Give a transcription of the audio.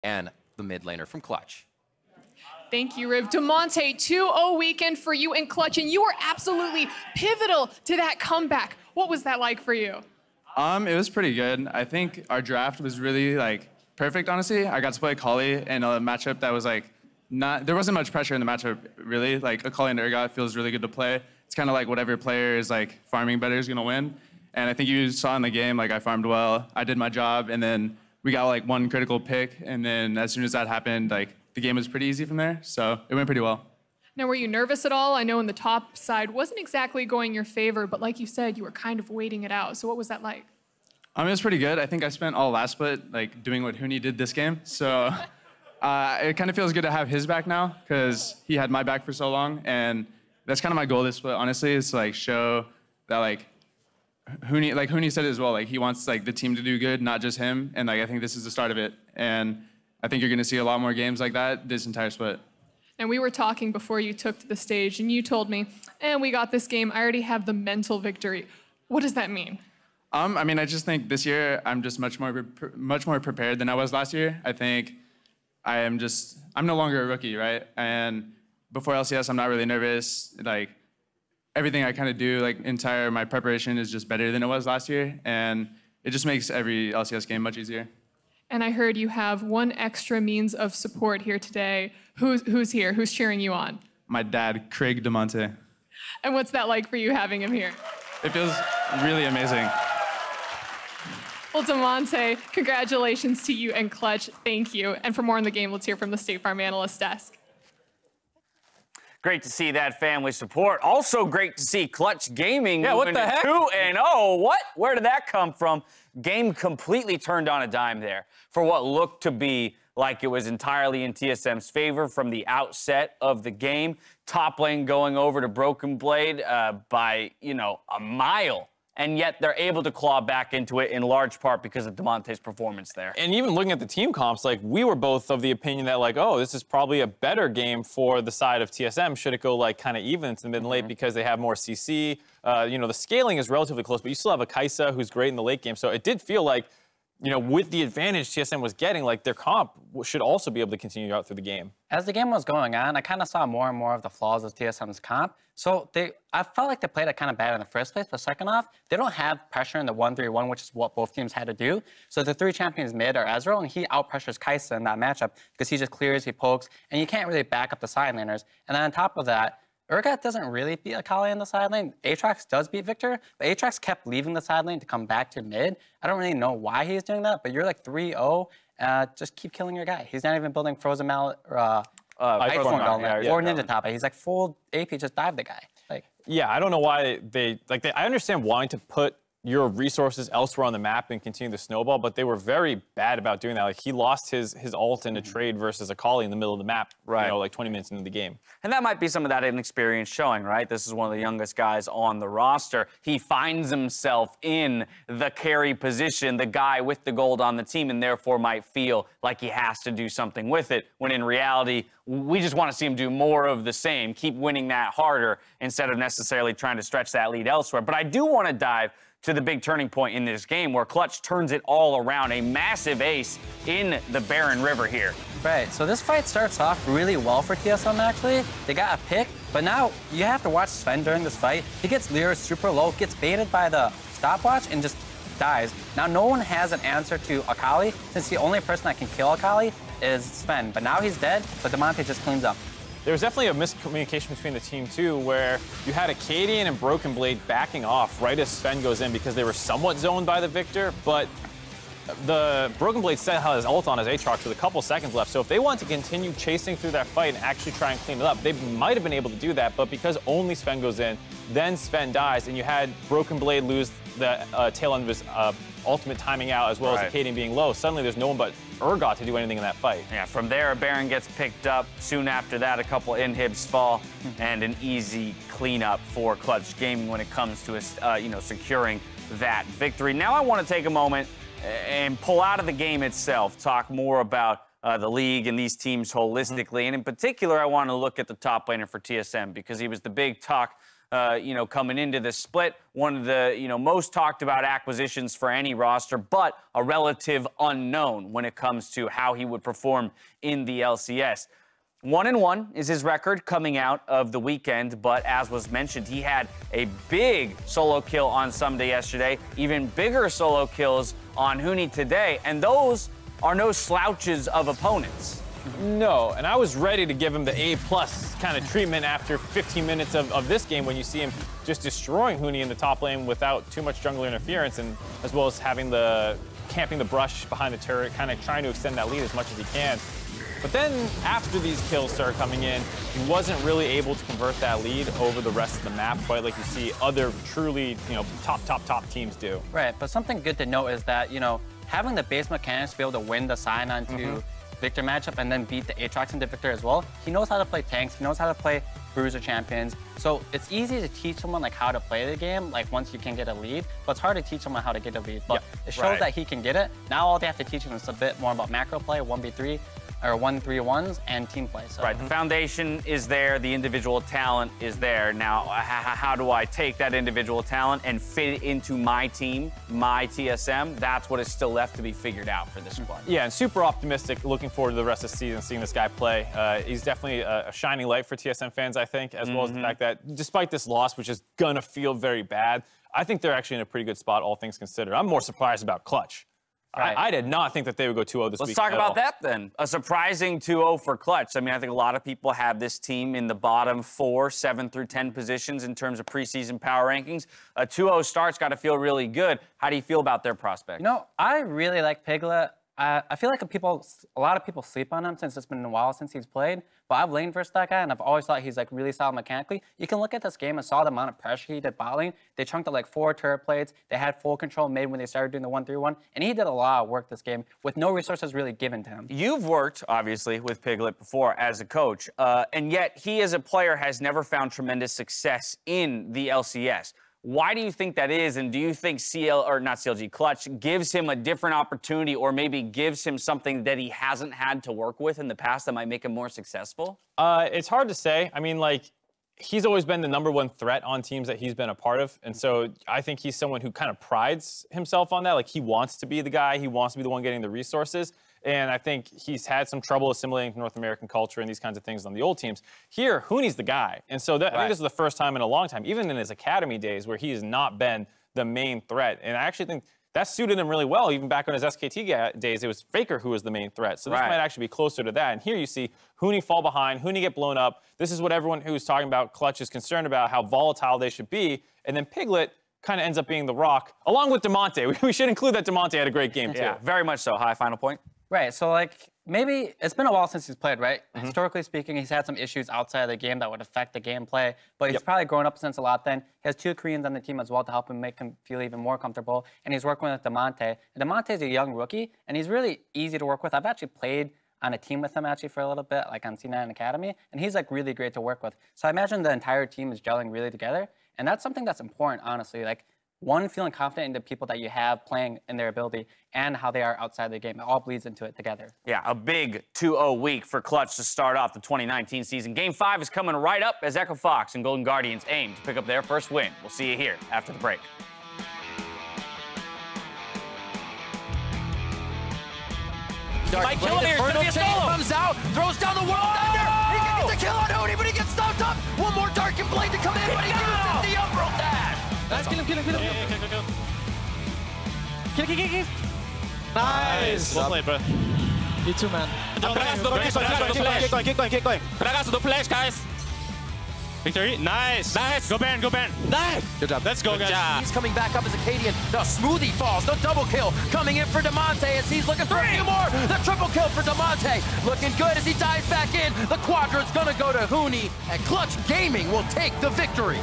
and the mid laner from Clutch. Thank you, Riv. DeMonte, 2-0 weekend for you in Clutch, and you were absolutely pivotal to that comeback. What was that like for you? It was pretty good. I think our draft was really perfect, honestly. I got to play Akali in a matchup that was there wasn't much pressure in the matchup, really. Akali and Urgot feels really good to play. It's kind of like whatever player is farming better is gonna win. And I think you saw in the game, I farmed well, I did my job, and then we got one critical pick, and then as soon as that happened, the game was pretty easy from there, so it went pretty well. Now, were you nervous at all? I know in the top side wasn't exactly going your favor, but like you said, you were kind of waiting it out. So what was that like? It was pretty good. I think I spent all last split doing what Huni did this game, so it kind of feels good to have his back now, because he had my back for so long, and that's kind of my goal this split, honestly, is to show that Huni said it as well, he wants the team to do good, not just him, and I think this is the start of it, and I think you're gonna see a lot more games like that this entire split. And we were talking before you took to the stage, and you told me, and we got this game, I already have the mental victory. What does that mean? I mean, I just think this year I'm just much more prepared than I was last year. I think I'm no longer a rookie, right? And before LCS, I'm not really nervous. Everything I kind of do, my preparation is just better than it was last year, and it just makes every LCS game much easier. And I heard you have one extra means of support here today. Who's here? Who's cheering you on? My dad, Craig DeMonte. And what's that like for you having him here? It feels really amazing. Well, DeMonte, congratulations to you and Clutch. Thank you. And for more on the game, let's hear from the State Farm Analyst Desk. Great to see that family support. Also great to see Clutch Gaming. Yeah, what the heck? 2-0. What? Where did that come from? Game completely turned on a dime there for what looked to be like it was entirely in TSM's favor from the outset of the game. Top lane going over to Broken Blade by, a mile. And yet they're able to claw back into it in large part because of DeMonte's performance there. And even looking at the team comps, we were both of the opinion that oh, this is probably a better game for the side of TSM. Should it go kind of even into the mid and late because they have more CC? The scaling is relatively close, but you still have a Kaisa who's great in the late game. So it did feel like, with the advantage TSM was getting, their comp should also be able to continue out through the game. As the game was going on, I kind of saw more and more of the flaws of TSM's comp. So I felt like they played it kind of bad in the first place, but second off, they don't have pressure in the 1-3-1, which is what both teams had to do. So the three champions mid are Ezreal, and he out-pressures Kaisa in that matchup because he just clears, he pokes, and you can't really back up the side laners. And then on top of that, Urgot doesn't really beat Akali in the side lane. Aatrox does beat Victor, but Aatrox kept leaving the side lane to come back to mid. I don't really know why he's doing that, but you're 3-0, just keep killing your guy. He's not even building Frozen Mallet or Iceborne Gauntlet or Ninja Top. He's full AP, just dive the guy. Yeah, I don't know why I understand wanting to put your resources elsewhere on the map and continue the snowball, but they were very bad about doing that. He lost his ult in a trade versus Akali in the middle of the map, right. 20 minutes into the game. And that might be some of that inexperience showing, right? This is one of the youngest guys on the roster. He finds himself in the carry position, the guy with the gold on the team, and therefore might feel like he has to do something with it, when in reality, we just want to see him do more of the same, keep winning that harder, instead of necessarily trying to stretch that lead elsewhere. But I do want to dive to the big turning point in this game where Clutch turns it all around. A massive ace in the Barren River here. Right, so this fight starts off really well for TSM, actually. They got a pick, but now you have to watch Sven during this fight. He gets Lyra super low, gets baited by the stopwatch, and just dies. Now, no one has an answer to Akali, since the only person that can kill Akali is Sven. But now he's dead, but DeMonte just cleans up. There was definitely a miscommunication between the team, too, where you had Acadian and Broken Blade backing off right as Sven goes in because they were somewhat zoned by the Victor, but the Broken Blade still had his ult on his Aatrox with a couple seconds left, so if they want to continue chasing through that fight and actually try and clean it up, they might have been able to do that, but because only Sven goes in, then Sven dies, and you had Broken Blade lose the tail end of his ultimate timing out, as well as Acadian being low. Suddenly there's no one but Urgot to do anything in that fight. Yeah, from there, Baron gets picked up. Soon after that, a couple inhibs fall, and an easy cleanup for Clutch Gaming when it comes to securing that victory. Now I want to take a moment and pull out of the game itself, talk more about the league and these teams holistically. And in particular, I want to look at the top laner for TSM because he was the big talk coming into this split. One of the, most talked about acquisitions for any roster, but a relative unknown when it comes to how he would perform in the LCS. 1-1 is his record coming out of the weekend, but as was mentioned, he had a big solo kill on Sunday yesterday, even bigger solo kills on Huni today, and those are no slouches of opponents. No, and I was ready to give him the A+ kind of treatment after 15 minutes of this game when you see him just destroying Huni in the top lane without too much jungler interference, and as well as having camping the brush behind the turret, kind of trying to extend that lead as much as he can. But then after these kills started coming in, he wasn't really able to convert that lead over the rest of the map quite like you see other truly, top teams do. Right, but something good to note is that, having the base mechanics to be able to win the sign onto Victor matchup and then beat the Aatrox into Victor as well, he knows how to play tanks, he knows how to play bruiser champions. So it's easy to teach someone how to play the game, once you can get a lead, but it's hard to teach someone how to get a lead. But it shows that he can get it. Now all they have to teach him is a bit more about macro play, 1v3, or 1-3-1s, and team play. So. Right, the foundation is there, the individual talent is there. Now, how do I take that individual talent and fit it into my team, my TSM? That's what is still left to be figured out for this squad. Yeah, and super optimistic, looking forward to the rest of the season, seeing this guy play. He's definitely a shining light for TSM fans, I think, as well as the fact that despite this loss, which is gonna feel very bad, I think they're actually in a pretty good spot, all things considered. I'm more surprised about Clutch. Right. I did not think that they would go 2-0 this week. Let's talk about that then. A surprising 2-0 for Clutch. I mean, I think a lot of people have this team in the bottom 4, 7 through 10 positions in terms of preseason power rankings. A 2-0 start's got to feel really good. How do you feel about their prospects? I really like Piglet. I feel like a lot of people sleep on him since it's been a while since he's played. But I've laned versus that guy, and I've always thought he's really solid mechanically. You can look at this game and saw the amount of pressure he did bot lane. They chunked up 4 turret plates. They had full control mid when they started doing the 1-3-1, and he did a lot of work this game with no resources really given to him. You've worked, obviously, with Piglet before as a coach, and yet he as a player has never found tremendous success in the LCS. Why do you think that is, and do you think Clutch gives him a different opportunity or maybe gives him something that he hasn't had to work with in the past that might make him more successful? It's hard to say. I mean, he's always been the #1 threat on teams that he's been a part of, and so I think he's someone who kind of prides himself on that. He wants to be the guy. He wants to be the one getting the resources. And I think he's had some trouble assimilating to North American culture and these kinds of things on the old teams. Here, Huni's the guy. And so I think this is the first time in a long time, even in his academy days, where he has not been the main threat. And I actually think that suited him really well. Even back on his SKT days, it was Faker who was the main threat. So this might actually be closer to that. And here you see Huni fall behind, Huni get blown up. This is what everyone who's talking about Clutch is concerned about, how volatile they should be. And then Piglet kind of ends up being the rock, along with Demonte. We should include that Demonte had a great game, too. Yeah, very much so. High final point. Right, so maybe it's been a while since he's played, right? Historically speaking, he's had some issues outside of the game that would affect the gameplay, but he's probably grown up since a lot then. He has 2 Koreans on the team as well to help him make him feel even more comfortable, and he's working with Demonte. Demonte's a young rookie, and he's really easy to work with. I've actually played on a team with him for a little bit, on C9 Academy, and he's really great to work with. So I imagine the entire team is gelling really together, and that's something that's important, honestly. One, feeling confident in the people that you have playing in their ability and how they are outside the game. It all bleeds into it together. Yeah, a big 2-0 week for Clutch to start off the 2019 season. Game 5 is coming right up as Echo Fox and Golden Guardians aim to pick up their first win. We'll see you here after the break. By killing here, it's gonna be a solo. Comes out, throws down the World Thunder. He can get the kill on Huni, but he gets stopped up. One more Dark and Blade to come in, but he uses the up roll dash. Nice, kill him. Kill. Nice. Well played, bro. You too, man. Keep going. Flash, guys. Victory. Nice. Go Baron. Nice. Good job. Let's go, guys. He's coming back up as Acadian. The Smoothie falls. The double kill coming in for Demonte as he's looking for a few more. The triple kill for Demonte. Looking good as he dives back in. The quadrant's gonna go to Huni, and Clutch Gaming will take the victory.